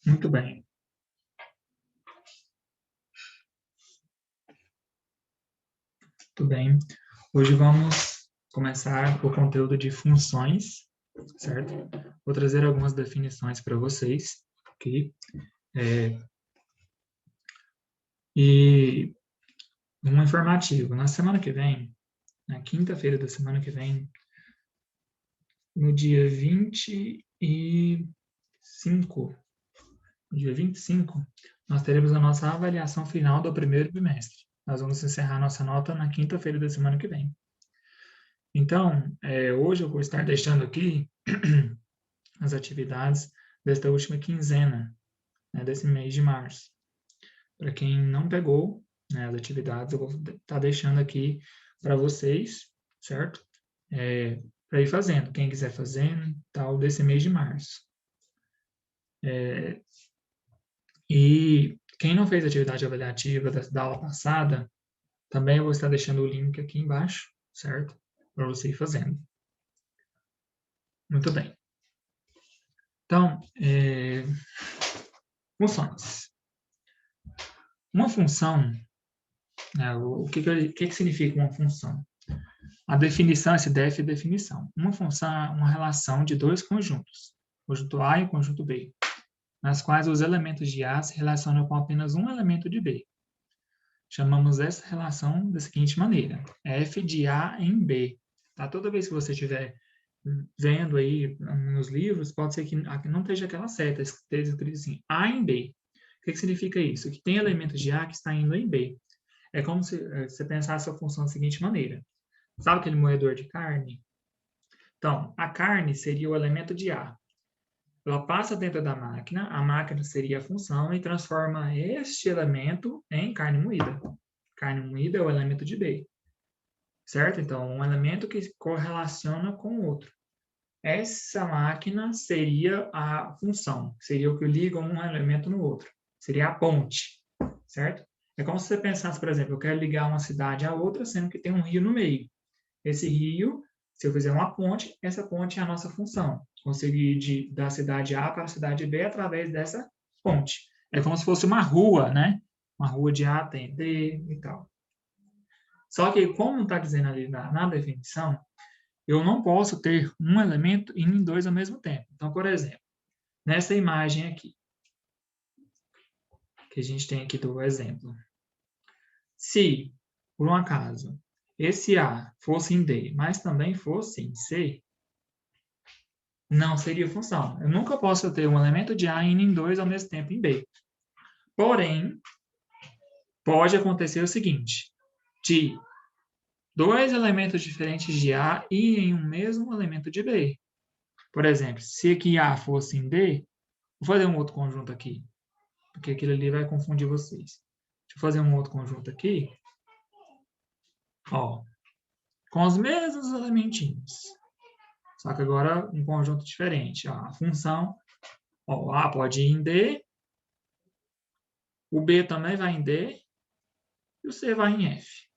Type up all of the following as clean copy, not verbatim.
Muito bem. Muito bem. Hoje vamos começar o conteúdo de funções, certo? Vou trazer algumas definições para vocês aqui. E um informativo. Na semana que vem, na quinta-feira da semana que vem, no dia 25, nós teremos a nossa avaliação final do primeiro bimestre. Nós vamos encerrar nossa nota na quinta-feira da semana que vem. Então, hoje eu vou estar deixando aqui as atividades desta última quinzena, né, desse mês de março. Para quem não pegou, né, as atividades, eu vou estar deixando aqui para vocês, certo? Para ir fazendo, quem quiser fazer, tal, desse mês de março. E quem não fez a atividade avaliativa da aula passada, também eu vou estar deixando o link aqui embaixo, certo? Para você ir fazendo. Muito bem. Então, funções. Uma função, né, o que significa uma função? A definição, esse def é definição. Uma função é uma relação de dois conjuntos, conjunto A e conjunto B, nas quais os elementos de A se relacionam com apenas um elemento de B. Chamamos essa relação da seguinte maneira: f de A em B. Tá? Toda vez que você estiver vendo aí nos livros, pode ser que não esteja aquela seta, esteja escrito assim, A em B. O que significa isso? Que tem elementos de A que está indo em B. É como se você pensasse a função da seguinte maneira. Sabe aquele moedor de carne? Então, a carne seria o elemento de A. Ela passa dentro da máquina, a máquina seria a função e transforma este elemento em carne moída. Carne moída é o elemento de B. Certo? Então, um elemento que correlaciona com o outro. Essa máquina seria a função, seria o que liga um elemento no outro. Seria a ponte, certo? É como se você pensasse, por exemplo, eu quero ligar uma cidade à outra, sendo que tem um rio no meio. Esse rio, se eu fizer uma ponte, essa ponte é a nossa função. Conseguir da cidade A para a cidade B através dessa ponte. É como se fosse uma rua, né? Uma rua de A até B e tal. Só que, como está dizendo ali na definição, eu não posso ter um elemento indo em dois ao mesmo tempo. Então, por exemplo, nessa imagem aqui, que a gente tem aqui do exemplo. Se, por um acaso, esse A fosse em D, mas também fosse em C, não seria função. Eu nunca posso ter um elemento de A indo em dois ao mesmo tempo em B. Porém, pode acontecer o seguinte, de dois elementos diferentes de A e em um mesmo elemento de B. Por exemplo, se aqui A fosse em D, vou fazer um outro conjunto aqui, porque aquilo ali vai confundir vocês. Deixa eu fazer um outro conjunto aqui, ó, com os mesmos elementinhos. Só que agora um conjunto diferente. Ó, a função, ó, o A pode ir em D, o B também vai em D, e o C vai em F.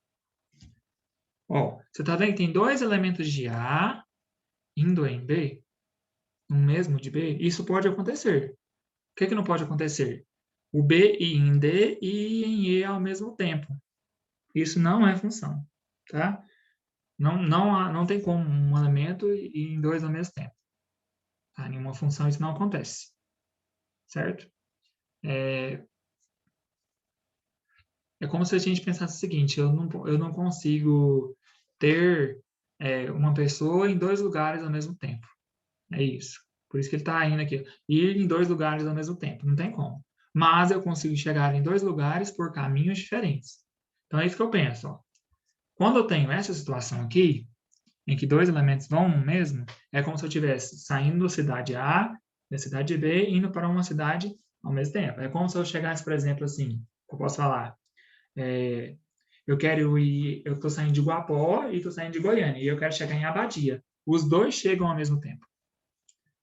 Ó, você está vendo que tem dois elementos de A indo em B, no mesmo de B? Isso pode acontecer. O que não pode acontecer? O B ir em D e ir em E ao mesmo tempo. Isso não é função, tá? Não tem como um elemento ir em dois ao mesmo tempo. Tá? Em uma função isso não acontece, certo? É como se a gente pensasse o seguinte, eu não consigo ter uma pessoa em dois lugares ao mesmo tempo. É isso. Por isso que ele está indo aqui. Ir em dois lugares ao mesmo tempo. Não tem como. Mas eu consigo chegar em dois lugares por caminhos diferentes. Então é isso que eu penso. Ó. Quando eu tenho essa situação aqui, em que dois elementos vão no mesmo, é como se eu estivesse saindo da cidade A, da cidade B, indo para uma cidade ao mesmo tempo. É como se eu chegasse, por exemplo, assim, eu posso falar, eu estou saindo de Guapó e estou saindo de Goiânia, e eu quero chegar em Abadia. Os dois chegam ao mesmo tempo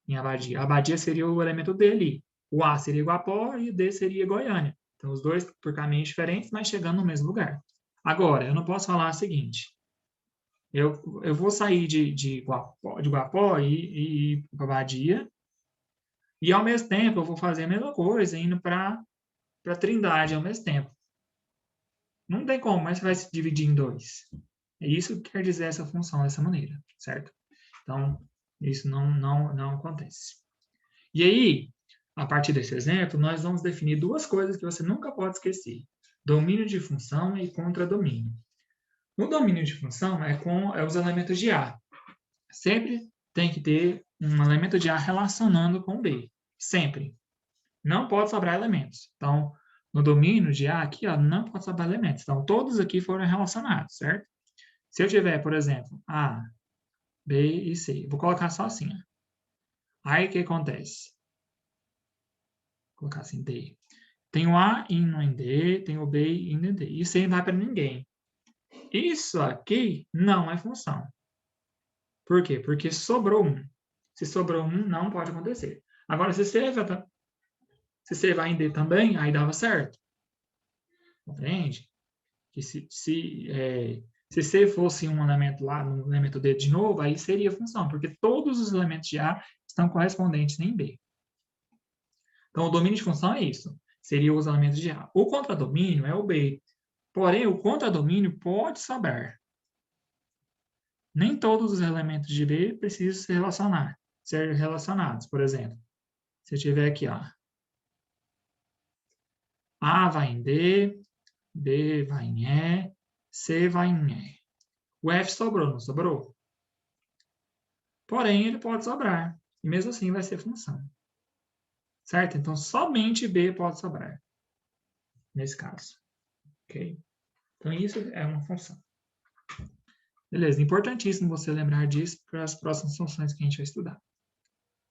em Abadia. A Abadia seria o elemento D ali. O A seria Guapó e o D seria Goiânia. Então, os dois por caminhos diferentes, mas chegando no mesmo lugar. Agora, eu não posso falar o seguinte, eu vou sair de Guapó e ir para Abadia, E, ao mesmo tempo, eu vou fazer a mesma coisa indo para a trindade ao mesmo tempo. Não tem como, mas vai se dividir em 2. É isso que quer dizer essa função dessa maneira, certo? Então, isso não acontece. E aí, a partir desse exemplo, nós vamos definir duas coisas que você nunca pode esquecer. Domínio de função e contradomínio. No domínio de função é os elementos de A. Sempre tem que ter um elemento de A relacionando com B. Sempre. Não pode sobrar elementos. Então, no domínio de A aqui, ó, não pode sobrar elementos. Então, todos aqui foram relacionados, certo? Se eu tiver, por exemplo, A, B e C, vou colocar só assim. Ó. Aí, o que acontece? Vou colocar assim, D. Tem o A indo em D, tem o B indo em D. Isso aí não vai para ninguém. Isso aqui não é função. Por quê? Porque sobrou um. Se sobrou um, não pode acontecer. Agora, se você vai em D também, aí dava certo. Compreende? Que se C fosse um elemento lá, no elemento D de novo, aí seria função, porque todos os elementos de A estão correspondentes em B. Então, o domínio de função é isso. Seria os elementos de A. O contradomínio é o B. Porém, o contradomínio pode sobrar. Nem todos os elementos de B precisam ser relacionados. Por exemplo, se eu tiver aqui, ó, A vai em D, B vai em E, C vai em E. O F sobrou, não sobrou? Porém, ele pode sobrar. E mesmo assim vai ser função. Certo? Então, somente B pode sobrar. Nesse caso. Ok? Então, isso é uma função. Beleza. Importantíssimo você lembrar disso para as próximas funções que a gente vai estudar.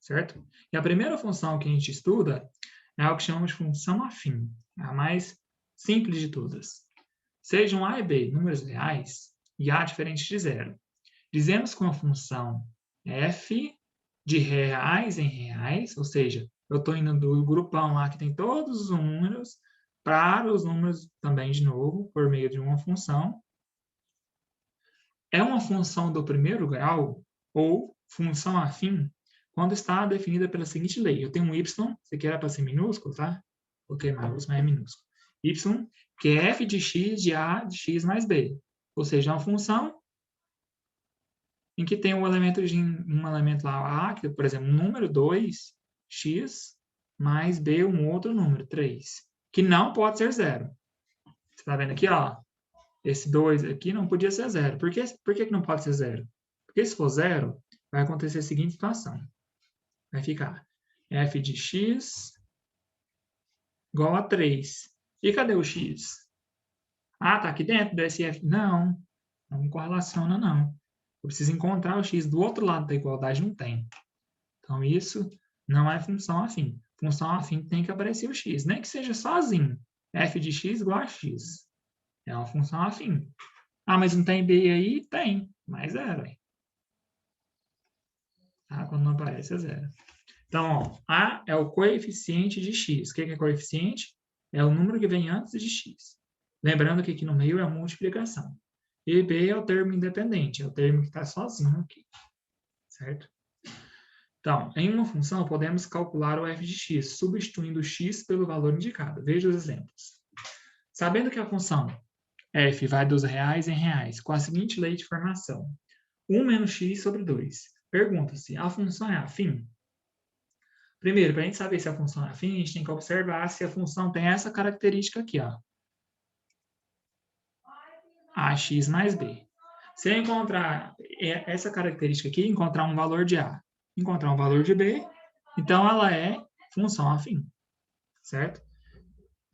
Certo? E a primeira função que a gente estuda é o que chamamos de função afim. A mais simples de todas. Sejam A e B números reais e A diferente de zero. Dizemos que uma função f de reais em reais, ou seja, eu estou indo do grupão lá que tem todos os números para os números também de novo, por meio de uma função. É uma função do primeiro grau ou função afim quando está definida pela seguinte lei. Eu tenho um y, isso aqui era para ser minúsculo, tá? Coloquei maiúsculo, mas é minúsculo. Y, que é f de x de a de x mais b. Ou seja, é uma função em que tem um elemento lá, A, que, por exemplo, um número 2, x, mais b, um outro número, 3, que não pode ser zero. Você está vendo aqui, ó, esse 2 aqui não podia ser zero. Por que não pode ser zero? Porque se for zero, vai acontecer a seguinte situação. Vai ficar f de x igual a 3. E cadê o x? Ah, tá aqui dentro desse f. Não correlaciona, não. Eu preciso encontrar o x do outro lado da igualdade, não tem. Então, isso não é função afim. Função afim tem que aparecer o x, nem que seja sozinho. F de x igual a x. É uma função afim. Ah, mas não tem b aí? Tem, mas zero. Tá? Quando não aparece, é zero. Então, ó, A é o coeficiente de x. O que é coeficiente? É o número que vem antes de x. Lembrando que aqui no meio é a multiplicação. E b é o termo independente, é o termo que está sozinho aqui. Certo? Então, em uma função, podemos calcular o f de x, substituindo x pelo valor indicado. Veja os exemplos. Sabendo que a função f vai dos reais em reais, com a seguinte lei de formação. 1 menos x sobre 2. Pergunta-se, a função é afim? Primeiro, para a gente saber se a função é afim, a gente tem que observar se a função tem essa característica aqui, ó. Ax mais b. Se eu encontrar essa característica aqui, encontrar um valor de A, encontrar um valor de B, então ela é função afim, certo?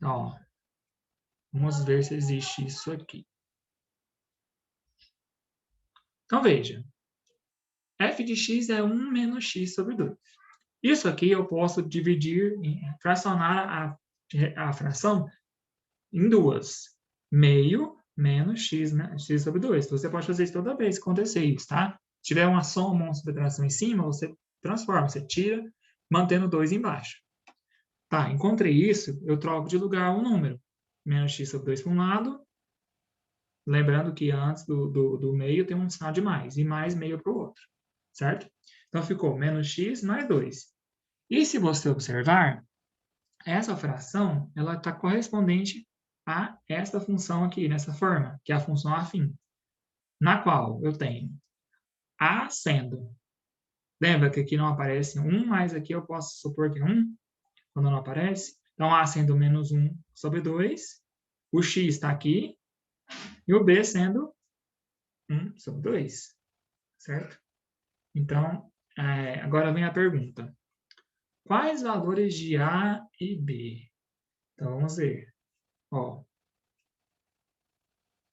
Ó, vamos ver se existe isso aqui. Então, veja. F de x é 1 menos x sobre 2. Isso aqui eu posso dividir, fracionar a fração em duas. Meio menos x, né, x sobre 2. Então, você pode fazer isso toda vez que acontecer isso, tá? Se tiver uma soma, uma subtração em cima, você transforma, você tira, mantendo 2 embaixo. Tá, encontrei isso, eu troco de lugar um número. Menos x sobre 2 para um lado. Lembrando que antes do meio tem um sinal de mais. E mais meio para o outro. Certo? Então, ficou menos x mais 2. E se você observar, essa fração ela está correspondente a esta função aqui, nessa forma, que é a função afim, na qual eu tenho A sendo. Lembra que aqui não aparece 1, mas aqui eu posso supor que é 1, quando não aparece. Então, A sendo menos 1 sobre 2, o x está aqui, e o B sendo 1 sobre 2, certo? Então, agora vem a pergunta. Quais valores de A e B? Então, vamos ver. Ó,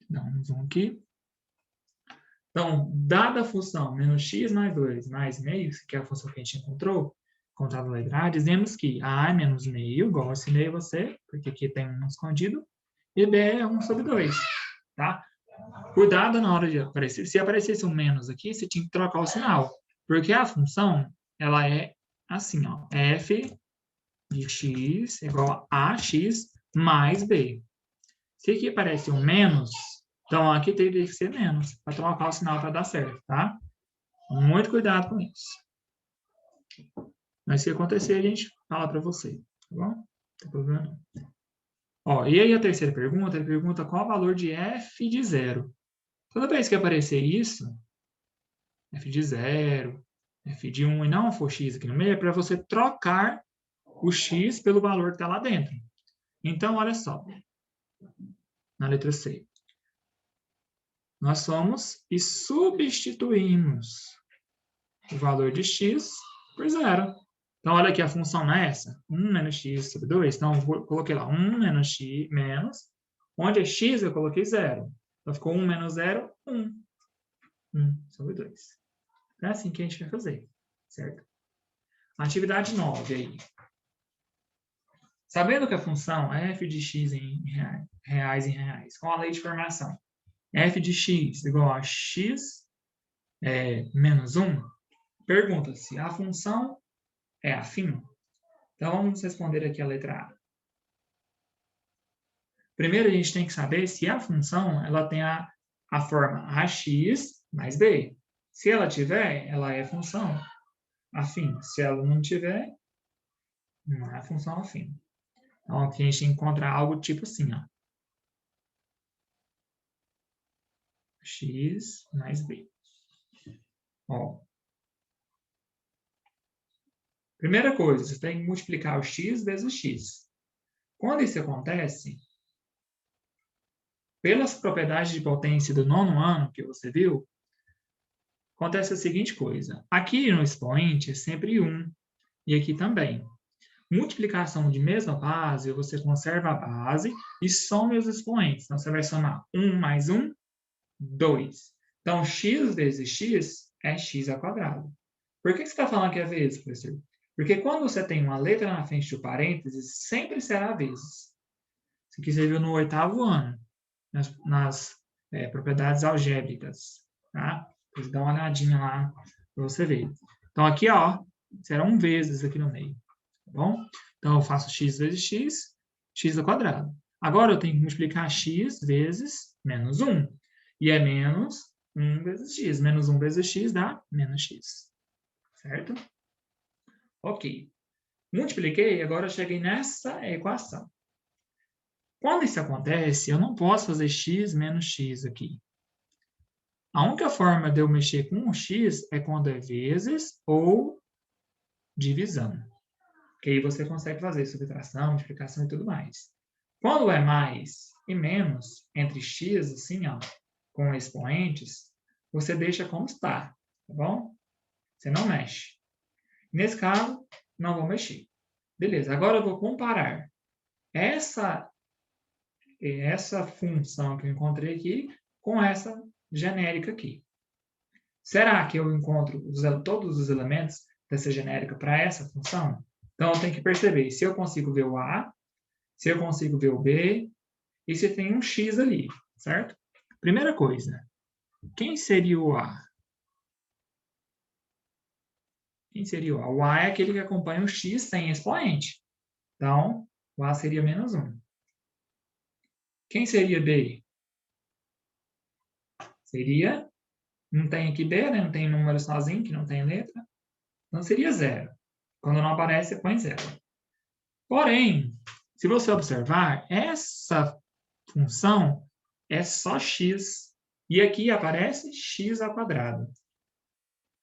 dá um zoom aqui. Então, dada a função menos x mais 2 mais meio, que é a função que a gente encontrou, encontrado na letra A, dizemos que A é menos meio, igual a esse meio você, porque aqui tem um escondido, e B é 1 sobre 2, tá? Cuidado na hora de aparecer. Se aparecesse um menos aqui, você tinha que trocar o sinal, porque a função, ela é assim, ó, f de x igual a ax mais b. Se aqui aparece um menos, então aqui teria que ser menos, para trocar o sinal para dar certo, tá? Muito cuidado com isso. Mas se acontecer, a gente fala para você, tá bom? Não tem problema não. Ó, e aí a terceira pergunta, ele pergunta qual o valor de f de zero. Toda vez que aparecer isso, f de zero, f de 1 e não for x aqui no meio, é para você trocar o x pelo valor que está lá dentro. Então, olha só, na letra C. Nós somos e substituímos o valor de x por zero. Então, olha aqui, a função não é essa? 1 menos x sobre 2. Então, eu coloquei lá 1 menos x, menos. Onde é x, eu coloquei zero. Então, ficou 1 menos 0, 1. 1 sobre 2. É assim que a gente vai fazer, certo? Atividade 9 aí. Sabendo que a função é f de x em reais, com a lei de formação, f de x igual a x menos 1, pergunta-se, a função é afim? Então, vamos responder aqui a letra A. Primeiro, a gente tem que saber se a função ela tem a forma ax mais b. Se ela tiver, ela é função afim. Se ela não tiver, não é função afim. Então, aqui a gente encontra algo tipo assim, ó. X mais b. Ó. Primeira coisa, você tem que multiplicar o x vezes x. Quando isso acontece, pelas propriedades de potência do nono ano que você viu, acontece a seguinte coisa. Aqui no expoente é sempre 1, e aqui também. Multiplicação de mesma base, você conserva a base e soma os expoentes. Então, você vai somar 1 mais 1, 2. Então, x vezes x é x ao quadrado. Por que você está falando que é vezes, professor? Porque quando você tem uma letra na frente do parênteses, sempre será vezes. Isso aqui você viu no 8º ano, nas propriedades algébricas. Tá? Depois dá uma olhadinha lá para você ver. Então, aqui, ó, serão vezes aqui no meio. Tá bom? Então, eu faço x vezes x, x ao quadrado. Agora, eu tenho que multiplicar x vezes menos 1. E é menos 1 vezes x. Menos 1 vezes x dá menos x. Certo? Ok. Multipliquei, agora eu cheguei nessa equação. Quando isso acontece, eu não posso fazer x menos x aqui. A única forma de eu mexer com o x é quando é vezes ou divisão. Que aí você consegue fazer subtração, multiplicação e tudo mais. Quando é mais e menos, entre x, assim, ó, com expoentes, você deixa como está, tá bom? Você não mexe. Nesse caso, não vou mexer. Beleza, agora eu vou comparar essa função que eu encontrei aqui com essa genérica aqui. Será que eu encontro todos os elementos dessa genérica para essa função? Então, eu tenho que perceber se eu consigo ver o A, se eu consigo ver o B, e se tem um X ali, certo? Primeira coisa, quem seria o A? Quem seria o A? O A é aquele que acompanha o X sem expoente. Então, o A seria menos 1. Quem seria B? Seria, não tem aqui B, né? Não tem número sozinho, que não tem letra. Então, seria 0. Quando não aparece, você põe 0. Porém, se você observar, essa função é só x. E aqui aparece x ao quadrado.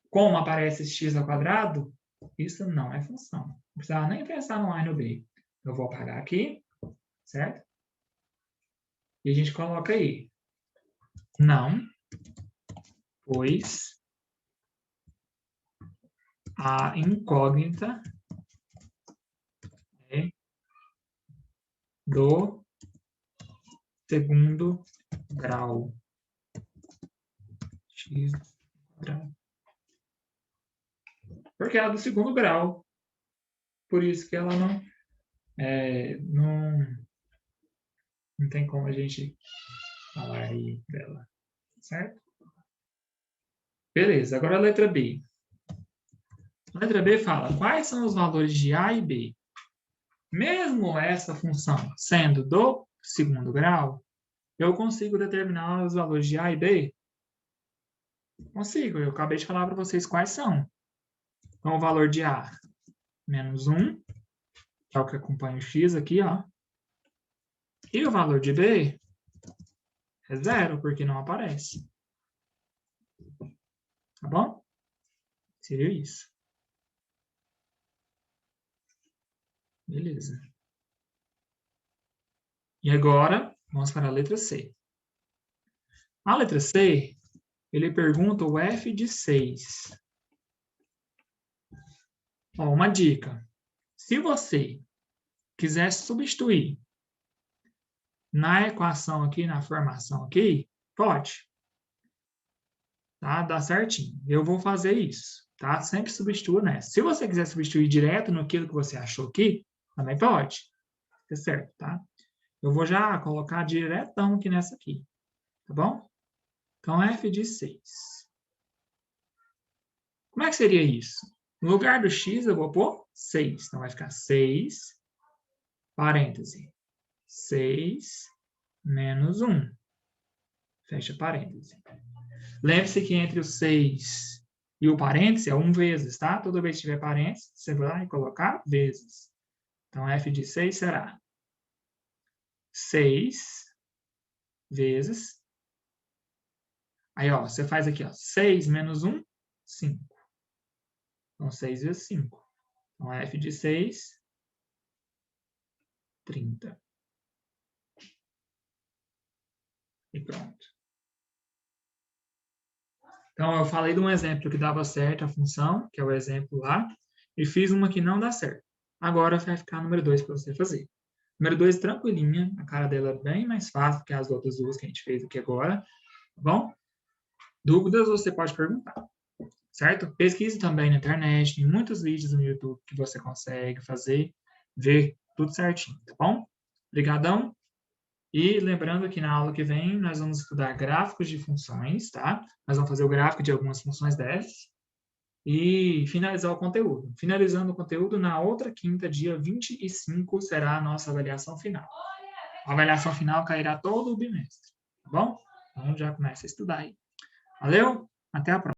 Como aparece x ao quadrado, isso não é função. Não precisa nem pensar no A e no B. Eu vou apagar aqui, certo? E a gente coloca aí. Não, pois a incógnita é do segundo grau. X quadrado. Porque ela é do segundo grau. Por isso que ela não tem como a gente falar aí dela. Certo? Beleza, agora a letra B. A letra B fala quais são os valores de A e B. Mesmo essa função sendo do segundo grau, eu consigo determinar os valores de A e B? Consigo, eu acabei de falar para vocês quais são. Então, o valor de A, menos 1, que é o que acompanha o x aqui, ó. E o valor de B é 0, porque não aparece. Tá bom? Seria isso. Beleza. E agora, vamos para a letra C. A letra C, ele pergunta o f de 6. Ó, uma dica. Se você quiser substituir na equação aqui, na formação aqui, pode. Tá? Dá certinho. Eu vou fazer isso. Tá? Sempre substitua nessa. Se você quiser substituir direto no que você achou aqui, também pode. Tá certo, tá? Eu vou já colocar diretão aqui nessa aqui. Tá bom? Então, f de 6. Como é que seria isso? No lugar do x, eu vou pôr 6. Então, vai ficar 6, parêntese, 6 menos 1. Fecha parêntese. Lembre-se que entre o 6 e o parêntese é 1 vezes, tá? Toda vez que tiver parêntese, você vai colocar vezes. Então, f de 6 será 6 vezes. Aí, ó, você faz aqui, ó, 6 menos 1, 5. Então, 6 vezes 5. Então, f de 6, 30. E pronto. Então, eu falei de um exemplo que dava certo a função, que é o exemplo lá, e fiz uma que não dá certo. Agora vai ficar número 2 para você fazer. Número 2, tranquilinha, a cara dela é bem mais fácil que as outras duas que a gente fez aqui agora, tá bom? Dúvidas você pode perguntar, certo? Pesquise também na internet, tem muitos vídeos no YouTube que você consegue fazer, ver tudo certinho, tá bom? Obrigadão. E lembrando que na aula que vem nós vamos estudar gráficos de funções, tá? Nós vamos fazer o gráfico de algumas funções dessas e finalizar o conteúdo. Finalizando o conteúdo, na outra quinta, dia 25, será a nossa avaliação final. A avaliação final cairá todo o bimestre, tá bom? Então já começa a estudar aí. Valeu? Até a próxima.